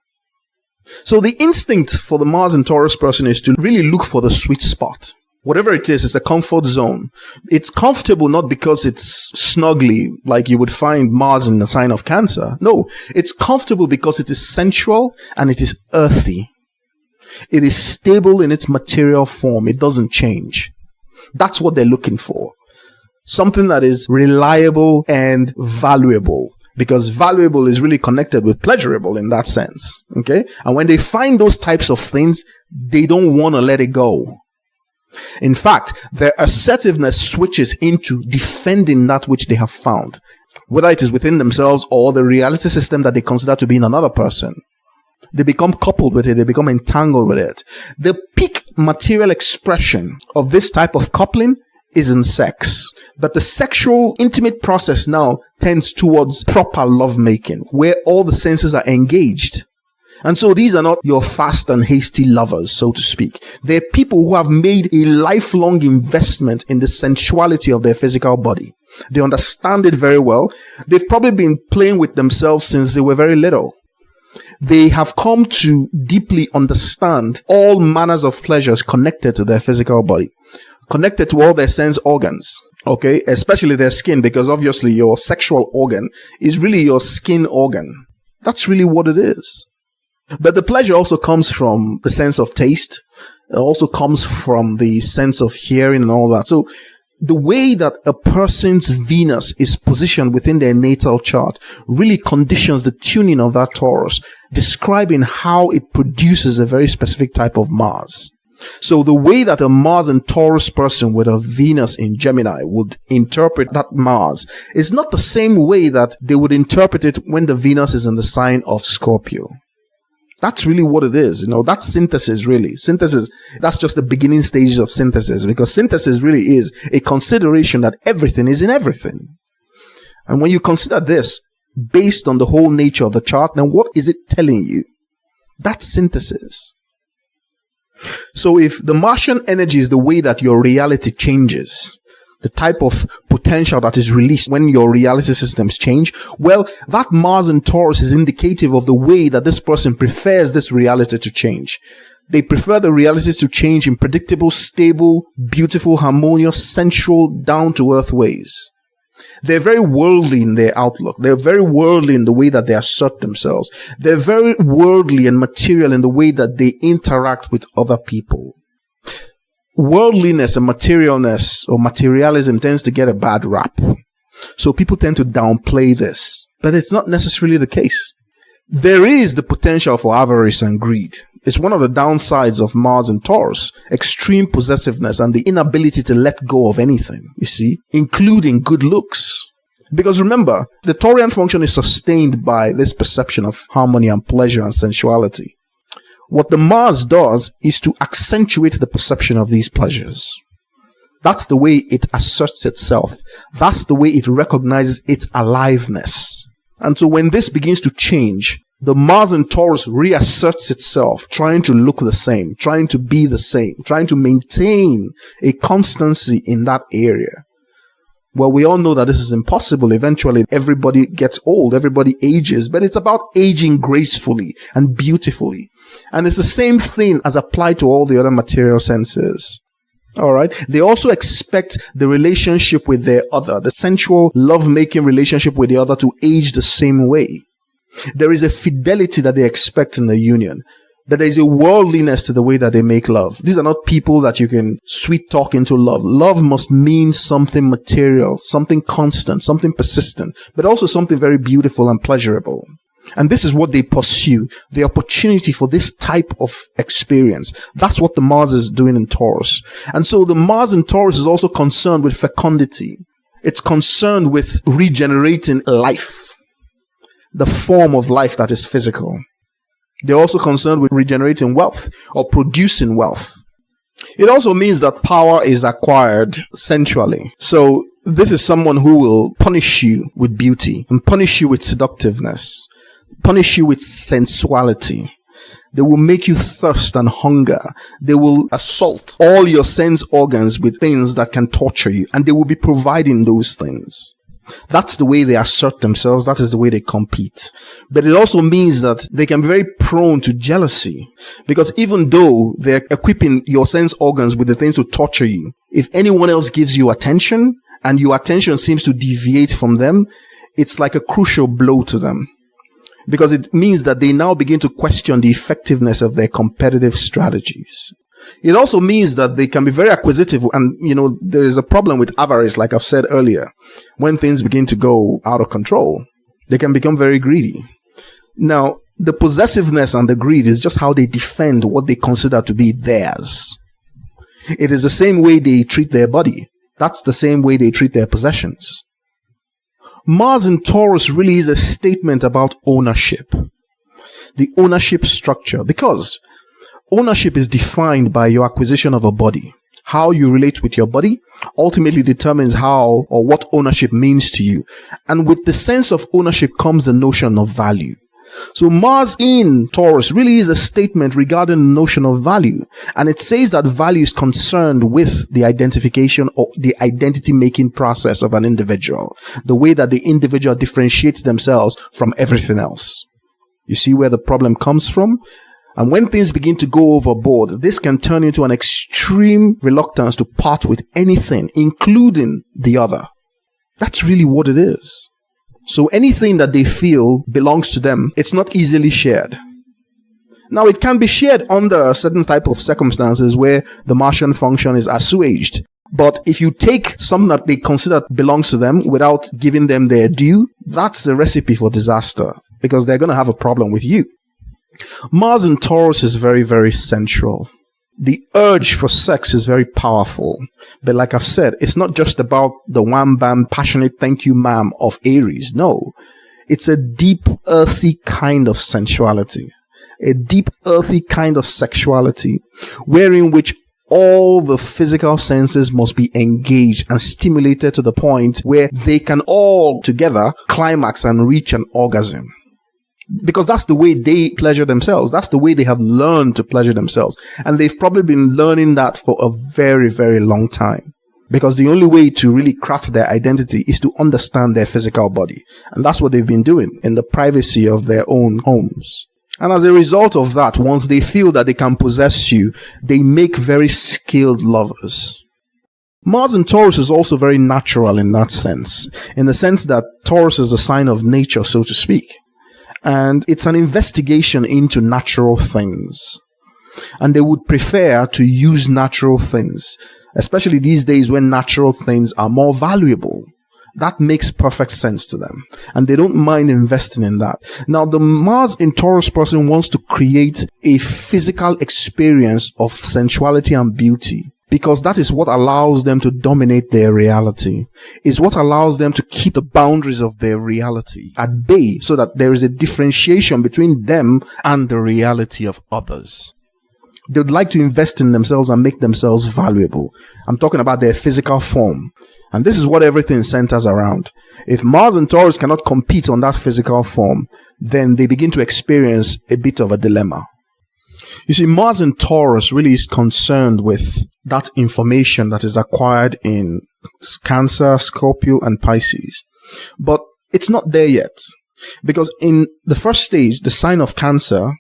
So the instinct for the Mars and Taurus person is to really look for the sweet spot. Whatever it is, it's a comfort zone. It's comfortable not because it's snuggly like you would find Mars in the sign of Cancer. No, it's comfortable because it is sensual and it is earthy. It is stable in its material form. It doesn't change. That's what they're looking for. Something that is reliable and valuable. Because valuable is really connected with pleasurable in that sense. Okay? And when they find those types of things, they don't want to let it go. In fact, their assertiveness switches into defending that which they have found, whether it is within themselves or the reality system that they consider to be in another person. They become coupled with it. They become entangled with it. The peak material expression of this type of coupling is in sex. But the sexual intimate process now tends towards proper lovemaking, where all the senses are engaged. And so these are not your fast and hasty lovers, so to speak. They're people who have made a lifelong investment in the sensuality of their physical body. They understand it very well. They've probably been playing with themselves since they were very little. They have come to deeply understand all manners of pleasures connected to their physical body, connected to all their sense organs. Okay, especially their skin, because obviously your sexual organ is really your skin organ. That's really what it is. But the pleasure also comes from the sense of taste. It also comes from the sense of hearing and all that. So the way that a person's Venus is positioned within their natal chart really conditions the tuning of that Taurus, describing how it produces a very specific type of Mars. So the way that a Mars and Taurus person with a Venus in Gemini would interpret that Mars is not the same way that they would interpret it when the Venus is in the sign of Scorpio. That's really what it is. That's synthesis, really. Synthesis, that's just the beginning stages of synthesis, because synthesis really is a consideration that everything is in everything. And when you consider this based on the whole nature of the chart, then what is it telling you? That's synthesis. So if the Martian energy is the way that your reality changes, the type of potential that is released when your reality systems change, well, that Mars and Taurus is indicative of the way that this person prefers this reality to change. They prefer the realities to change in predictable, stable, beautiful, harmonious, sensual, down-to-earth ways. They're very worldly in their outlook. They're very worldly in the way that they assert themselves. They're very worldly and material in the way that they interact with other people. Worldliness and materialness or materialism tends to get a bad rap. So people tend to downplay this, but it's not necessarily the case. There is the potential for avarice and greed. It's one of the downsides of Mars and Taurus, extreme possessiveness and the inability to let go of anything, you see, including good looks. Because remember, the Taurean function is sustained by this perception of harmony and pleasure and sensuality. What the Mars does is to accentuate the perception of these pleasures. That's the way it asserts itself. That's the way it recognizes its aliveness. And so when this begins to change, the Mars in Taurus reasserts itself, trying to look the same, trying to be the same, trying to maintain a constancy in that area. Well, we all know that this is impossible. Eventually, everybody gets old, everybody ages, but it's about aging gracefully and beautifully. And it's the same thing as applied to all the other material senses. All right. They also expect the relationship with their other, the sensual love-making relationship with the other, to age the same way. There is a fidelity that they expect in the union. That there is a worldliness to the way that they make love. These are not people that you can sweet talk into love. Love must mean something material, something constant, something persistent, but also something very beautiful and pleasurable. And this is what they pursue, the opportunity for this type of experience. That's what the Mars is doing in Taurus. And so the Mars in Taurus is also concerned with fecundity. It's concerned with regenerating life, the form of life that is physical. They're also concerned with regenerating wealth or producing wealth. It also means that power is acquired sensually. So this is someone who will punish you with beauty and punish you with seductiveness, punish you with sensuality. They will make you thirst and hunger. They will assault all your sense organs with things that can torture you, and they will be providing those things. That's the way they assert themselves. That is the way they compete. But it also means that they can be very prone to jealousy, because even though they're equipping your sense organs with the things to torture you, if anyone else gives you attention and your attention seems to deviate from them, it's like a crucial blow to them, because it means that they now begin to question the effectiveness of their competitive strategies. It also means that they can be very acquisitive, and there is a problem with avarice, like I've said earlier. When things begin to go out of control, they can become very greedy. Now, the possessiveness and the greed is just how they defend what they consider to be theirs. It is the same way they treat their body. That's the same way they treat their possessions. Mars in Taurus really is a statement about ownership, the ownership structure, because ownership is defined by your acquisition of a body. How you relate with your body ultimately determines how or what ownership means to you. And with the sense of ownership comes the notion of value. So Mars in Taurus really is a statement regarding the notion of value. And it says that value is concerned with the identification or the identity-making process of an individual, the way that the individual differentiates themselves from everything else. You see where the problem comes from? And when things begin to go overboard, this can turn into an extreme reluctance to part with anything, including the other. That's really what it is. So anything that they feel belongs to them, it's not easily shared. Now, it can be shared under a certain type of circumstances where the Martian function is assuaged. But if you take something that they consider belongs to them without giving them their due, that's a recipe for disaster, because they're going to have a problem with you. Mars in Taurus is very, very sensual. The urge for sex is very powerful. But like I've said, it's not just about the wham bam passionate thank you ma'am of Aries. No, it's a deep, earthy kind of sensuality, a deep, earthy kind of sexuality, wherein which all the physical senses must be engaged and stimulated to the point where they can all together climax and reach an orgasm. Because that's the way they pleasure themselves. That's the way they have learned to pleasure themselves. And they've probably been learning that for a very, very long time. Because the only way to really craft their identity is to understand their physical body. And that's what they've been doing in the privacy of their own homes. And as a result of that, once they feel that they can possess you, they make very skilled lovers. Mars in Taurus is also very natural in that sense, in the sense that Taurus is the sign of nature, so to speak. And it's an investigation into natural things. And they would prefer to use natural things, especially these days when natural things are more valuable. That makes perfect sense to them. And they don't mind investing in that. Now, the Mars in Taurus person wants to create a physical experience of sensuality and beauty, because that is what allows them to dominate their reality. It's what allows them to keep the boundaries of their reality at bay, so that there is a differentiation between them and the reality of others. They would like to invest in themselves and make themselves valuable. I'm talking about their physical form. And this is what everything centers around. If Mars and Taurus cannot compete on that physical form, then they begin to experience a bit of a dilemma. You see, Mars in Taurus really is concerned with that information that is acquired in Cancer, Scorpio, and Pisces. But it's not there yet. Because in the first stage, the sign of Cancer,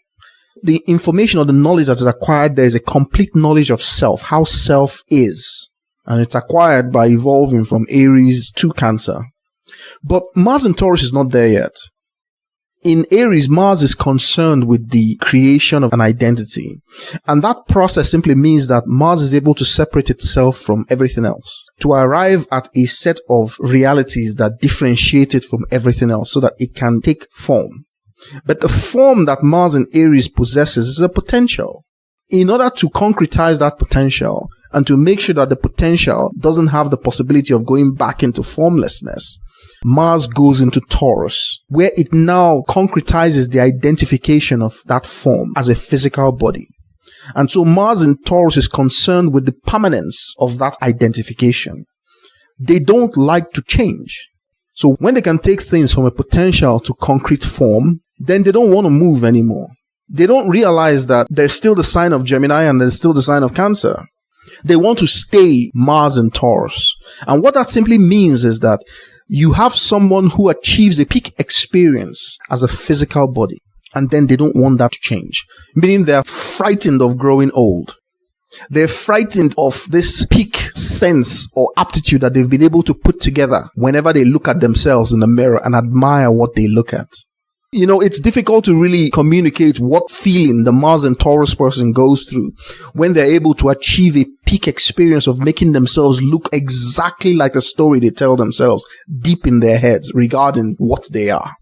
the information or the knowledge that is acquired there is a complete knowledge of self, how self is. And it's acquired by evolving from Aries to Cancer. But Mars in Taurus is not there yet. In Aries, Mars is concerned with the creation of an identity. And that process simply means that Mars is able to separate itself from everything else, to arrive at a set of realities that differentiate it from everything else so that it can take form. But the form that Mars in Aries possesses is a potential. In order to concretize that potential and to make sure that the potential doesn't have the possibility of going back into formlessness, Mars goes into Taurus, where it now concretizes the identification of that form as a physical body. And so Mars in Taurus is concerned with the permanence of that identification. They don't like to change. So when they can take things from a potential to concrete form, then they don't want to move anymore. They don't realize that there's still the sign of Gemini and there's still the sign of Cancer. They want to stay Mars in Taurus. And what that simply means is that you have someone who achieves a peak experience as a physical body, and then they don't want that to change. Meaning they're frightened of growing old. They're frightened of this peak sense or aptitude that they've been able to put together whenever they look at themselves in the mirror and admire what they look at. You know, it's difficult to really communicate what feeling the Mars and Taurus person goes through when they're able to achieve a peak experience of making themselves look exactly like the story they tell themselves deep in their heads regarding what they are.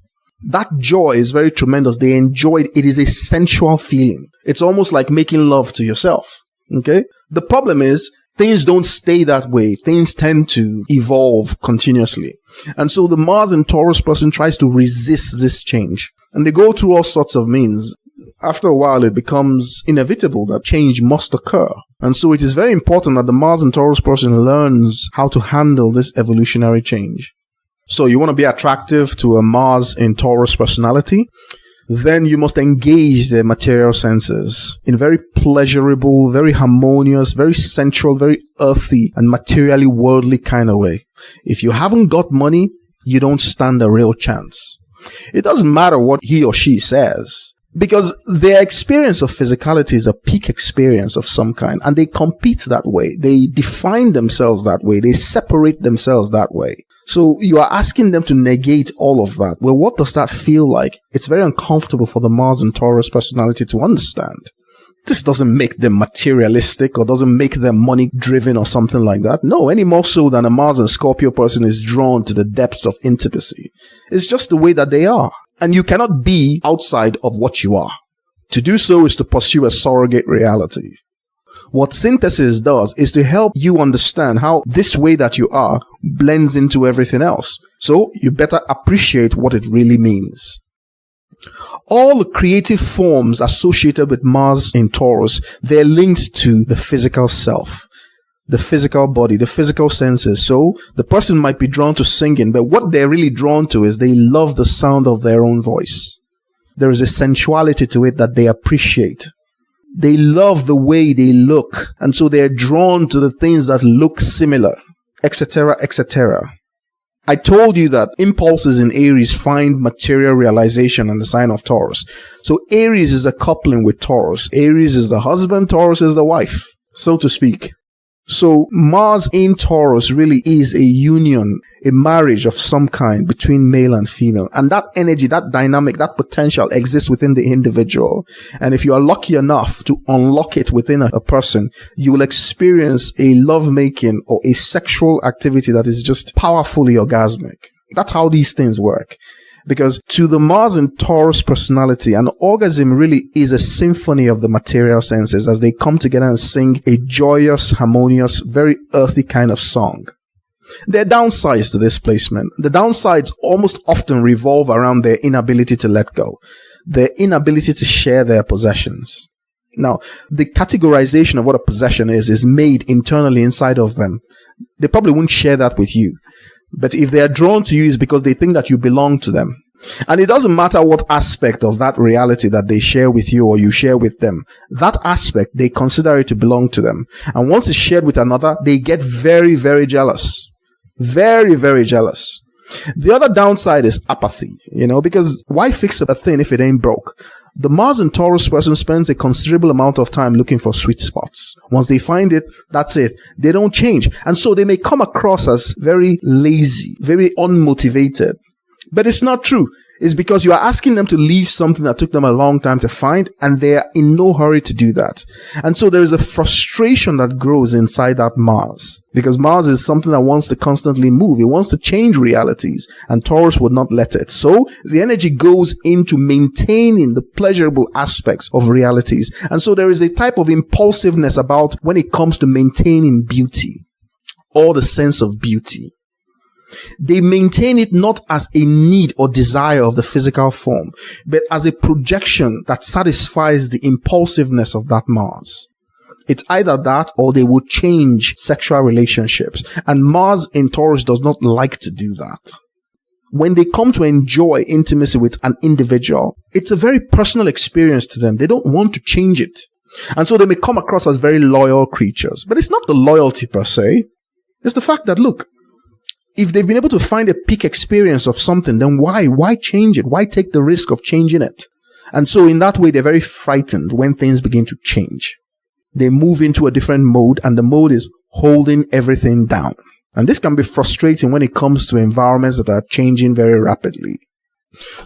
That joy is very tremendous. They enjoy it. It is a sensual feeling. It's almost like making love to yourself. Okay? The problem is, things don't stay that way. Things tend to evolve continuously. And so the Mars and Taurus person tries to resist this change. And they go through all sorts of means. After a while, it becomes inevitable that change must occur. And so it is very important that the Mars and Taurus person learns how to handle this evolutionary change. So you want to be attractive to a Mars in Taurus personality? Then you must engage the material senses in a very pleasurable, very harmonious, very sensual, very earthy, and materially worldly kind of way. If you haven't got money, you don't stand a real chance. It doesn't matter what he or she says, because their experience of physicality is a peak experience of some kind, and they compete that way. They define themselves that way. They separate themselves that way. So you are asking them to negate all of that. Well, what does that feel like? It's very uncomfortable for the Mars and Taurus personality to understand. This doesn't make them materialistic or doesn't make them money driven or something like that. No, any more so than a Mars and Scorpio person is drawn to the depths of intimacy. It's just the way that they are. And you cannot be outside of what you are. To do so is to pursue a surrogate reality. What synthesis does is to help you understand how this way that you are blends into everything else. So you better appreciate what it really means. All the creative forms associated with Mars in Taurus, they're linked to the physical self, the physical body, the physical senses. So the person might be drawn to singing, but what they're really drawn to is they love the sound of their own voice. There is a sensuality to it that they appreciate. They love the way they look, and so they're drawn to the things that look similar, etc., etc. I told you that impulses in Aries find material realization in the sign of Taurus. So Aries is a coupling with Taurus. Aries is the husband, Taurus is the wife, so to speak. So Mars in Taurus really is a union, a marriage of some kind between male and female. And that energy, that dynamic, that potential exists within the individual. And if you are lucky enough to unlock it within a person, you will experience a lovemaking or a sexual activity that is just powerfully orgasmic. That's how these things work. Because to the Mars and Taurus personality, an orgasm really is a symphony of the material senses as they come together and sing a joyous, harmonious, very earthy kind of song. There are downsides to this placement. The downsides almost often revolve around their inability to let go, their inability to share their possessions. Now, the categorization of what a possession is made internally inside of them. They probably won't share that with you. But if they are drawn to you, it's because they think that you belong to them. And it doesn't matter what aspect of that reality that they share with you or you share with them. That aspect, they consider it to belong to them. And once it's shared with another, they get very, very jealous. Very, very jealous. The other downside is apathy, because why fix a thing if it ain't broke? The Mars and Taurus person spends a considerable amount of time looking for sweet spots. Once they find it, that's it. They don't change. And so they may come across as very lazy, very unmotivated. But it's not true. It's because you are asking them to leave something that took them a long time to find, and they are in no hurry to do that. And so there is a frustration that grows inside that Mars. Because Mars is something that wants to constantly move. It wants to change realities, and Taurus would not let it. So the energy goes into maintaining the pleasurable aspects of realities. And so there is a type of impulsiveness about when it comes to maintaining beauty, or the sense of beauty. They maintain it not as a need or desire of the physical form, but as a projection that satisfies the impulsiveness of that Mars. It's either that or they will change sexual relationships. And Mars in Taurus does not like to do that. When they come to enjoy intimacy with an individual, it's a very personal experience to them. They don't want to change it. And so they may come across as very loyal creatures. But it's not the loyalty per se. It's the fact that, look, if they've been able to find a peak experience of something, then why change it? Why take the risk of changing it? And so in that way, they're very frightened when things begin to change. They move into a different mode, and the mode is holding everything down. And this can be frustrating when it comes to environments that are changing very rapidly.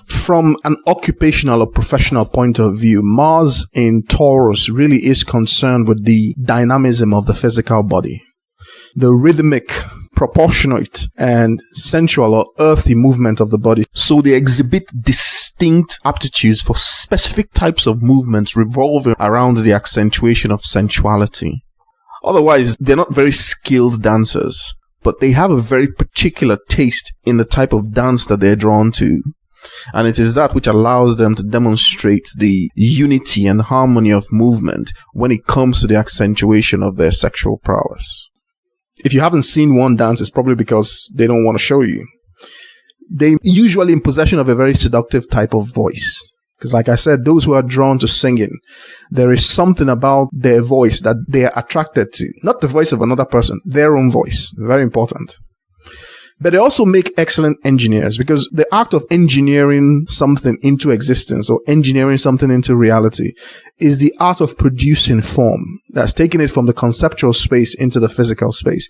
From an occupational or professional point of view, Mars in Taurus really is concerned with the dynamism of the physical body. The rhythmic, proportionate, and sensual or earthy movement of the body. So they exhibit distinct aptitudes for specific types of movements revolving around the accentuation of sensuality. Otherwise, they're not very skilled dancers, but they have a very particular taste in the type of dance that they're drawn to. And it is that which allows them to demonstrate the unity and harmony of movement when it comes to the accentuation of their sexual prowess. If you haven't seen one dance, it's probably because they don't want to show you. They're usually in possession of a very seductive type of voice. Because like I said, those who are drawn to singing, there is something about their voice that they are attracted to. Not the voice of another person, their own voice. Very important. But they also make excellent engineers, because the act of engineering something into existence or engineering something into reality is the art of producing form. That's taking it from the conceptual space into the physical space.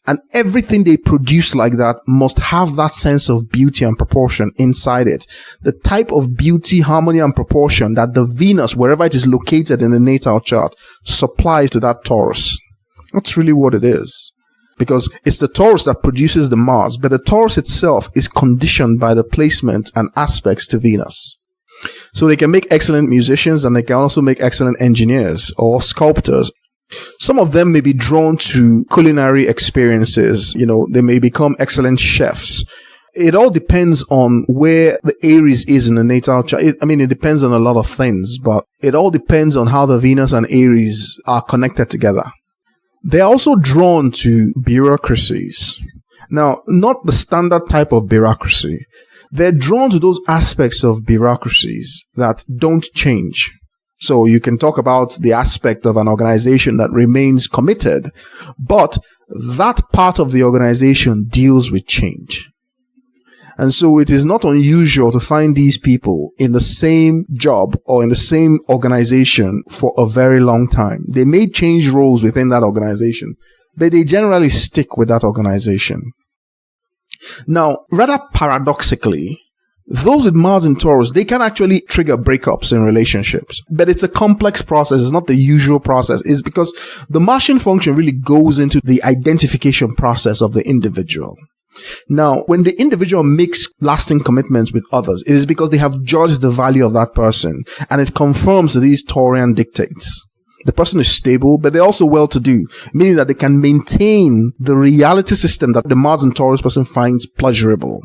And everything they produce like that must have that sense of beauty and proportion inside it. The type of beauty, harmony, and proportion that the Venus, wherever it is located in the natal chart, supplies to that Taurus. That's really what it is. Because it's the Taurus that produces the Mars, but the Taurus itself is conditioned by the placement and aspects to Venus. So they can make excellent musicians, and they can also make excellent engineers or sculptors. Some of them may be drawn to culinary experiences. They may become excellent chefs. It all depends on where the Aries is in the natal chart. It depends on a lot of things, but it all depends on how the Venus and Aries are connected together. They're also drawn to bureaucracies. Now, not the standard type of bureaucracy. They're drawn to those aspects of bureaucracies that don't change. So you can talk about the aspect of an organization that remains committed, but that part of the organization deals with change. And so it is not unusual to find these people in the same job or in the same organization for a very long time. They may change roles within that organization, but they generally stick with that organization. Now, rather paradoxically, those with Mars in Taurus, they can actually trigger breakups in relationships. But it's a complex process. It's not the usual process. It's because the Martian function really goes into the identification process of the individual. Now, when the individual makes lasting commitments with others, it is because they have judged the value of that person, and it conforms to these Taurean dictates. The person is stable, but they're also well-to-do, meaning that they can maintain the reality system that the Mars and Taurus person finds pleasurable.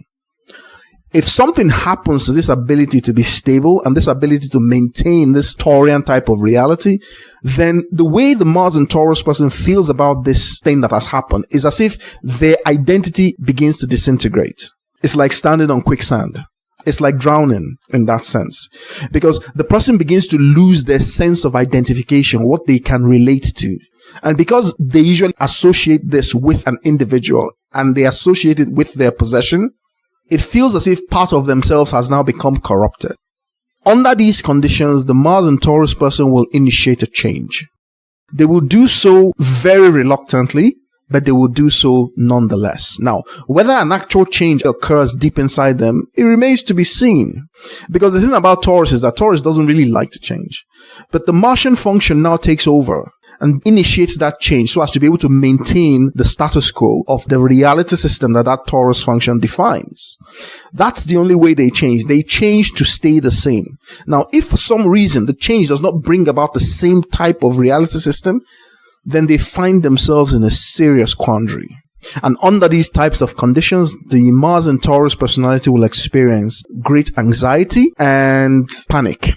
If something happens to this ability to be stable and this ability to maintain this Taurean type of reality, then the way the Mars and Taurus person feels about this thing that has happened is as if their identity begins to disintegrate. It's like standing on quicksand. It's like drowning in that sense, because the person begins to lose their sense of identification, what they can relate to. And because they usually associate this with an individual and they associate it with their possession, it feels as if part of themselves has now become corrupted. Under these conditions, the Mars and Taurus person will initiate a change. They will do so very reluctantly, but they will do so nonetheless. Now, whether an actual change occurs deep inside them, it remains to be seen. Because the thing about Taurus is that Taurus doesn't really like to change. But the Martian function now takes over and initiates that change so as to be able to maintain the status quo of the reality system that Taurus function defines. That's the only way they change. They change to stay the same. Now, if for some reason the change does not bring about the same type of reality system, then they find themselves in a serious quandary. And under these types of conditions, the Mars and Taurus personality will experience great anxiety and panic.